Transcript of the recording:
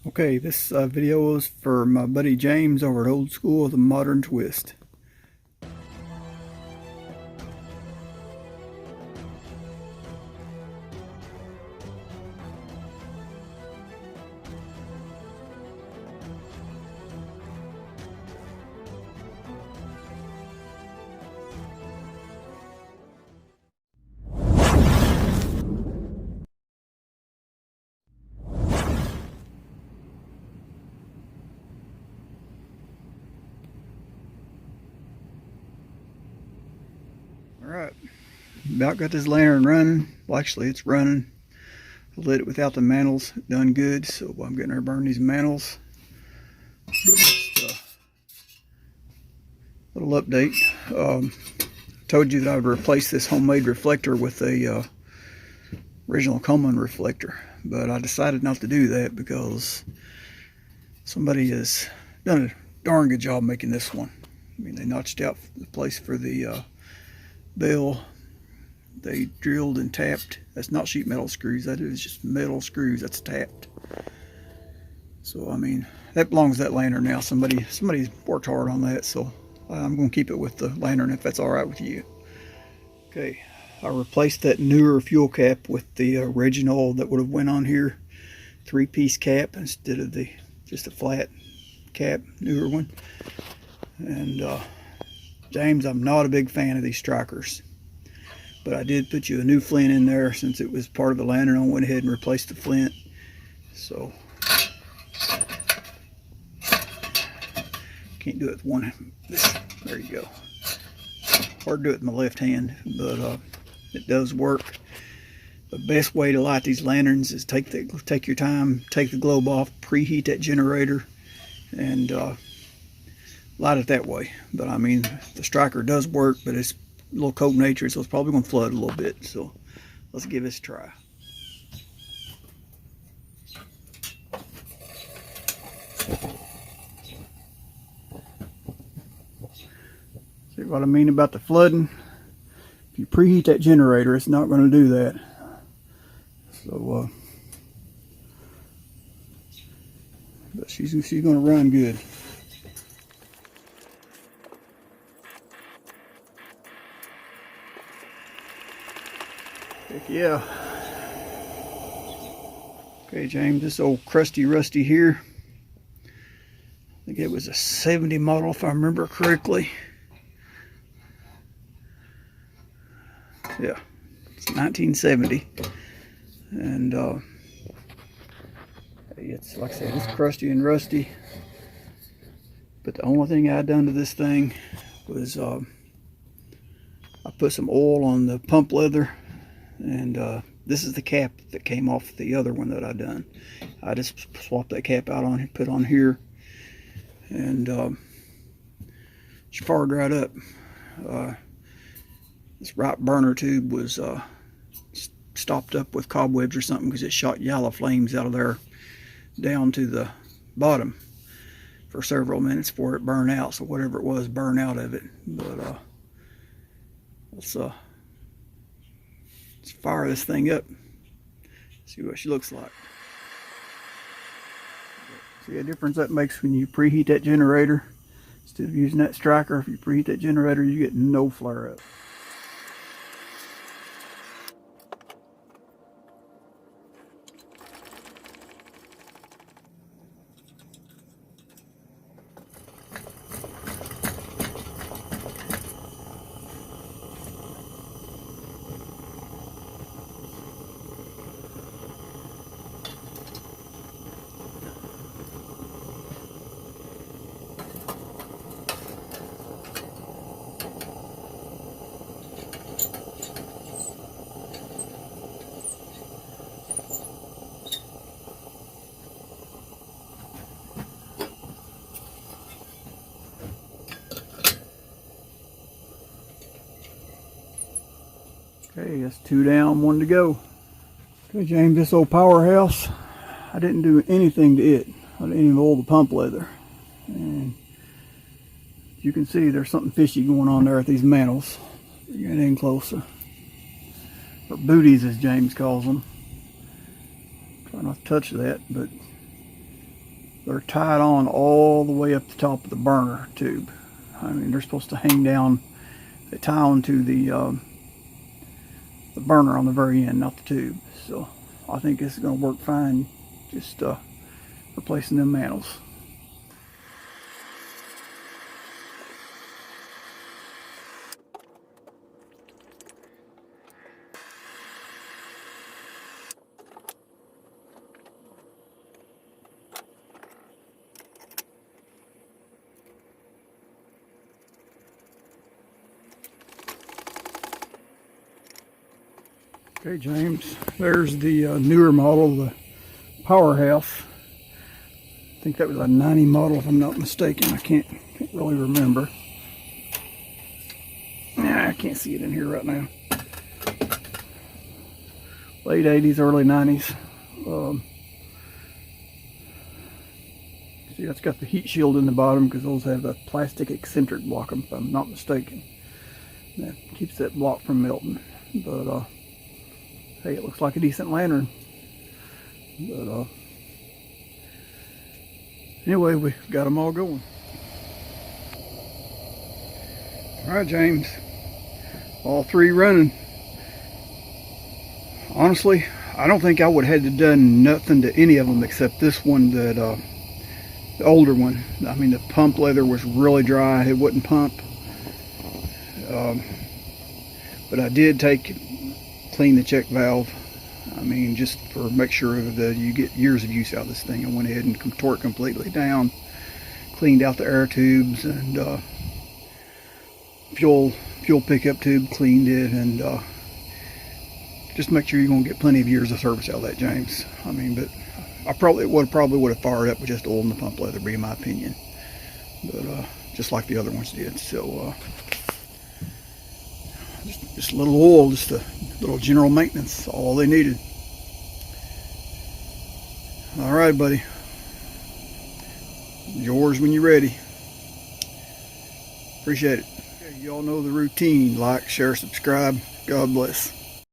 Okay, this video is for my buddy James over at Old School with a Modern Twist. Alright, about got this lantern running. Well, actually, it's running. I lit it without the mantles, done good, so I'm getting her to burn these mantles. Just a little update. Told you that I would replace this homemade reflector with a original Coleman reflector, but I decided not to do that because somebody has done a darn good job making this one. I mean, they notched out the place for the bell. They drilled and tapped. That's not sheet metal screws, that is just metal screws that's tapped. So I mean, that belongs to that lantern now. Somebody worked hard on that, so I'm going to keep it with the lantern if that's all right with you. Okay, I replaced that newer fuel cap with the original that would have went on here, 3-piece cap instead of the just a flat cap, newer one. And James, I'm not a big fan of these strikers, but I did put you a new flint in there since it was part of the lantern. I went ahead and replaced the flint. So can't do it with one. There you go. Hard to do it with my left hand, but it does work. The best way to light these lanterns is take your time, take the globe off, preheat that generator, and light it that way. But I mean, the striker does work, but it's a little cold natured, so it's probably going to flood a little bit. So let's give this a try. See what I mean about the flooding? If you preheat that generator, it's not going to do that. So, but she's going to run good. Heck yeah. Okay, James, this old crusty rusty here, I think it was a 70 model if I remember correctly. Yeah, it's 1970. And it's, like I said, it's crusty and rusty. But the only thing I done to this thing was I put some oil on the pump leather. And this is the cap that came off the other one that I done. I just swapped that cap out on, put on here, and she fired right up. This right burner tube was stopped up with cobwebs or something because it shot yellow flames out of there down to the bottom for several minutes before it burned out. So whatever it was burned out of it. But let's fire this thing up, see what she looks like. See the difference that makes when you preheat that generator instead of using that striker. If you preheat that generator, you get no flare up. Okay, that's 2 down, 1 to go. Okay, James, this old powerhouse, I didn't do anything to it. I didn't even oil the pump leather. And you can see there's something fishy going on there at these mantles. Get in closer. Or booties, as James calls them. Try not to touch that, but they're tied on all the way up the top of the burner tube. I mean, they're supposed to hang down. They tie onto the burner on the very end, not the tube. So I think this is going to work fine. Just replacing them mantles. Okay, James, there's the newer model, the Powerhouse. I think that was a 90 model if I'm not mistaken. I can't really remember. I can't see it in here right now. Late 80s, early 90s. See, that's got the heat shield in the bottom because those have a plastic eccentric block, if I'm not mistaken. That keeps that block from melting. But hey, it looks like a decent lantern. But anyway, we got them all going. All right, James, all three running. Honestly, I don't think I would have had to done nothing to any of them except this one, that the older one. I mean, the pump leather was really dry; it wouldn't pump. But I did clean the check valve. I mean, just for make sure that you get years of use out of this thing. I went ahead and tore it completely down, cleaned out the air tubes, and fuel pickup tube, cleaned it, and just make sure you're going to get plenty of years of service out of that, James. I mean, but I probably would have fired up with just oil in the pump leather, be my opinion. But just like the other ones did. So just a little oil, just a little general maintenance, all they needed. All right, buddy. Yours when you're ready. Appreciate it. Okay, you all know the routine. Like, share, subscribe. God bless.